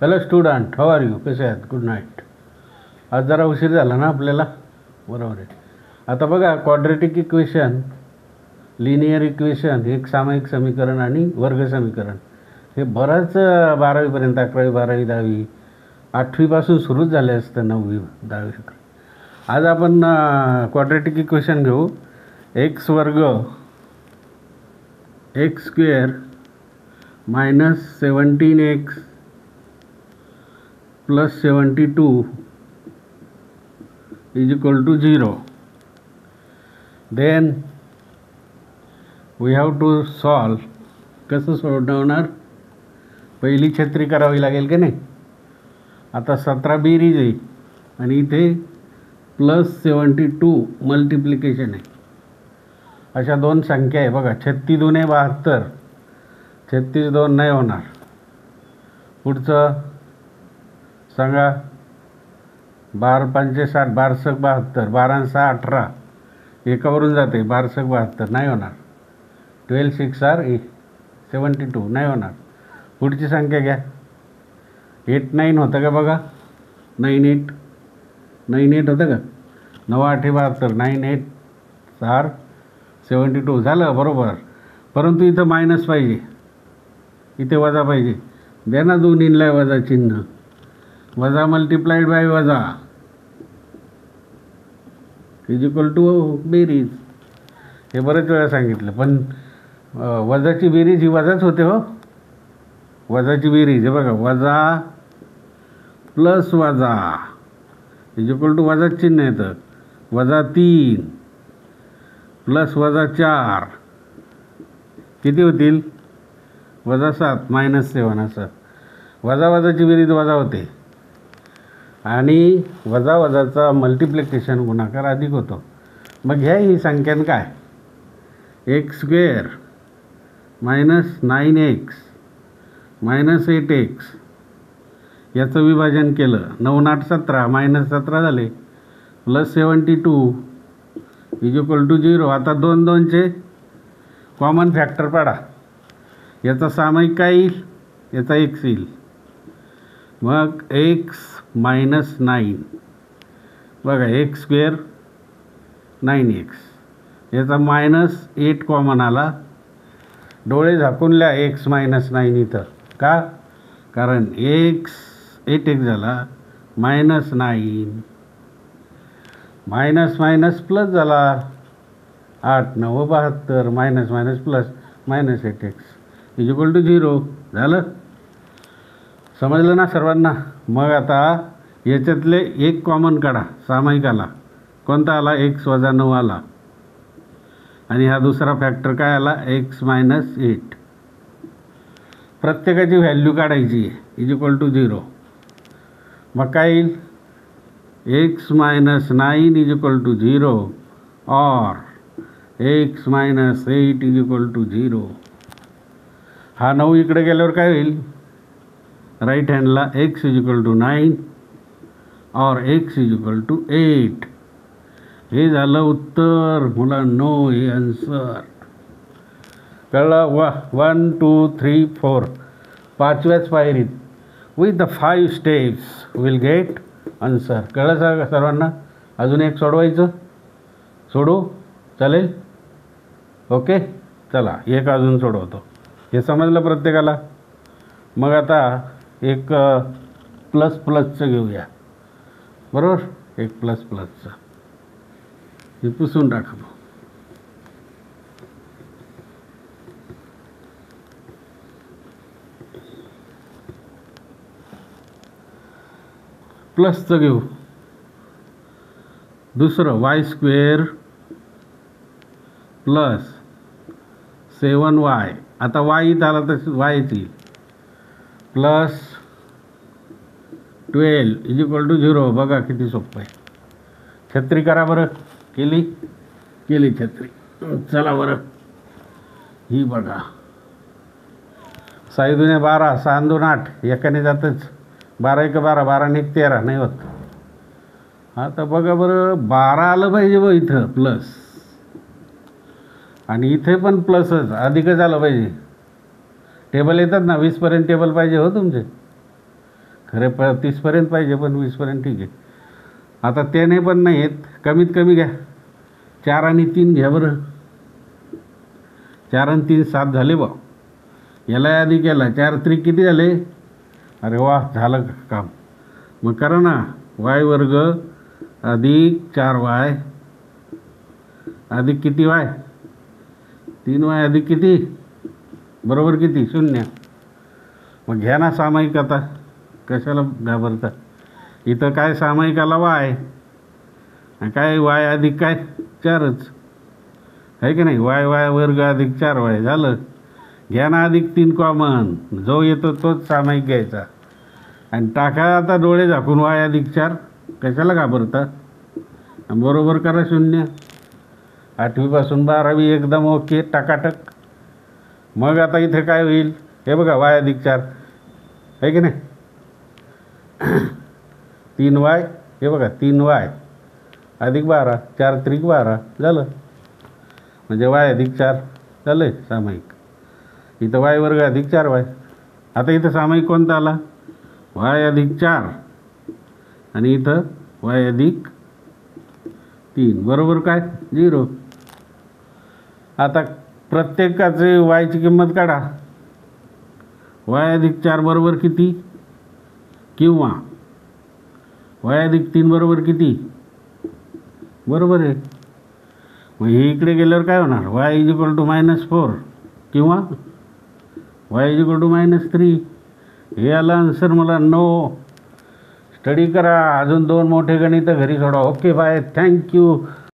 Hello student, how are you? कसे आहेत? Good night. आज जरा उशीर झाला ना आपल्याला, बरोबर आहे. आता बघा, क्वाड्रेटिक इक्वेशन, लिनियर इक्वेशन, एक सामायिक समीकरण आणि वर्ग समीकरण हे बरंच 12वीपर्यंत, 11वी 12वी 10वी 8वीपासून सुरूच झाले असतं, 9वी 10वी. आज आपण क्वाड्रेटिक इक्वेशन घेऊ. एक्स वर्ग x square minus 17x plus 72 is equal to 0. Then we have to solve. कसं सोडवणार? पहिली छत्री करावी लागेल की नाही. आता 17 बेरीज आहे आणि इथे प्लस 72 मल्टिप्लिकेशन आहे. अशा दोन संख्या आहे बघा. 36 दुने 72, 36 2 नाही होणार. पुढचं सांगा. 12 पंचे 60, 12 सक 72, 12 6 18, एकावरून जाते. 12 सक 72 नाही होणार. 12 6 आर 72 नाही होणार. पुढची संख्या घ्या. 8 9 होतं का बघा. 9 8 9 8 होतं का. 9 8 72, 9 8 आर 72 झालं बरोबर. परंतु इथं मायनस पाहिजे, इथे वजा पाहिजे. द्या ना दोन्हीला वजा चिन्ह. वजा मल्टिप्लाइड बाय वजा इज इक्वल टू बेरीज. हे बरेच वेळा सांगितलं, पण वजाची बेरीज ही वजाच होते हो. वजाची बेरीज हे बघा, वजा प्लस वजा इज इक्वल टू वजा चिन्ह येतं. वजा 3 प्लस वजा 4 किती होतील? वजा 7 मायनस 7 असं. वजा वजाची बेरीज वजा होते आणि वजा वजाचा मल्टिप्लिकेशन गुणाकार अधिक होतो. मग ह्या ही संख्यान काय? X square minus 9x minus 8x याचं विभाजन केलं. 9 8 17 मायनस 17 झाले. Plus 72 is equal to 0. आता 2 2चे कॉमन फॅक्टर पाडा. याचा सामायिक काय येईल? याचा x येईल. मग x मायनस 9 बघा, एक्स स्क्वेअर 9x, याचा मायनस 8 कॉमन आला. डोळे झाकून लिहा x मायनस 9 इथं. का? कारण x 8x झाला मायनस 9, मायनस मायनस प्लस झाला. 8 9 72 minus minus plus minus 8x is equal to 0 झालं. समजलं ना सर्वांना? मग आता याच्यातले एक कॉमन काढा. सामायिक आला कोणता? आला x वजा 9 आला. आणि हा दुसरा फॅक्टर काय आला? x minus 8. प्रत्येकाची व्हॅल्यू काढायची आहे इज इक्वल टू 0. मग काय येईल? x minus 9 is equal to 0 और x minus 8 is equal to 0. हा 9 इकडे गेल्यावर काय होईल? राईट हँडला x इज इक्वल टू 9 और x इज इक्वल टू 8. हे झालं उत्तर मुलांनो, हे आन्सर. कळलं? 1 2 3 4 पाचव्याच पायरीत with the 5 steps will get answer. कळलं सर्वांना? अजून एक सोडवायचं. सोडू चालेल? ओके चला, एक अजून सोडवतो. हे समजलं प्रत्येकाला? मग आता एक प्लस प्लसचं घेऊया. बरोबर, एक प्लस प्लसचं हे पुसून टाका. प्लसचं घेऊ. दुसरं वाय स्क्वेअर प्लस 7y. आता वाय इथं आला तर वायच येईल. Plus 12 is equal to 0. बघा किती सोपं आहे. छत्री करा बरं. केली केली छत्री. चला बरं, ही बघा. 6 दुने 12, 6 2 8, एकाने जातच. 12 1 12, 12 1 13 नाही होत. आता बघा बरं, 12 आलं पाहिजे बघ इथं प्लस, आणि इथे पण प्लसच अधिकच आलं पाहिजे. टेबल येतात ना 20 पर्यंत टेबल पाहिजे हो तुमचे. खरे 30पर्यंत पाहिजे, पण 20पर्यंत ठीक आहे. आता त्याने पण नाही आहेत, कमीत कमी घ्या. 4 आणि 3 घ्या बरं. 4 आणि 3 7 झाले बा. याला आधी केला, 4 त्रिक किती झाले? अरे वा, झालं काम. मग करा ना. वाय वर्ग अधिक 4y अधिक किती y? 3y अधिक किती? बरोबर किती? 0. मग घ्या ना सामायिक. आता कशाला घाबरता? इथं काय सामायिकाला y, काय y अधिक काय 4च आहे की नाही. y वर्ग अधिक 4y झालं. घ्या ना अधिक 3 कॉमन, जो येतो तोच सामायिक घ्यायचा आणि टाका आता डोळे झाकून y अधिक 4. कशाला घाबरता? बरोबर करा 0. 8वी पासून 12वी एकदम ओके, टकाटक. मग आता इथे काय होईल? हे बघा, y अधिक 4 आहे की नाही. 3y, हे बघा 3y अधिक 12, 4 त्रिक 12 झालं. म्हणजे y अधिक 4 झालं सामायिक. इथं y वर्ग अधिक 4y. आता इथं सामायिक कोणता आला? y अधिक 4 आणि इथं y अधिक 3. बरोबर काय? 0. आता प्रत्येकाचे y ची किंमत काढा. y अधिक 4 बरोबर किती? किंवा y अधिक 3 बरोबर किती? बरोबर आहे. मग हे इकडे गेल्यावर काय होणार? y = -4 किंवा y = -3. हे आला आन्सर मला. नो. स्टडी करा. अजून 2 मोठे गणितं घरी सोडा. Okay bye. थँक्यू.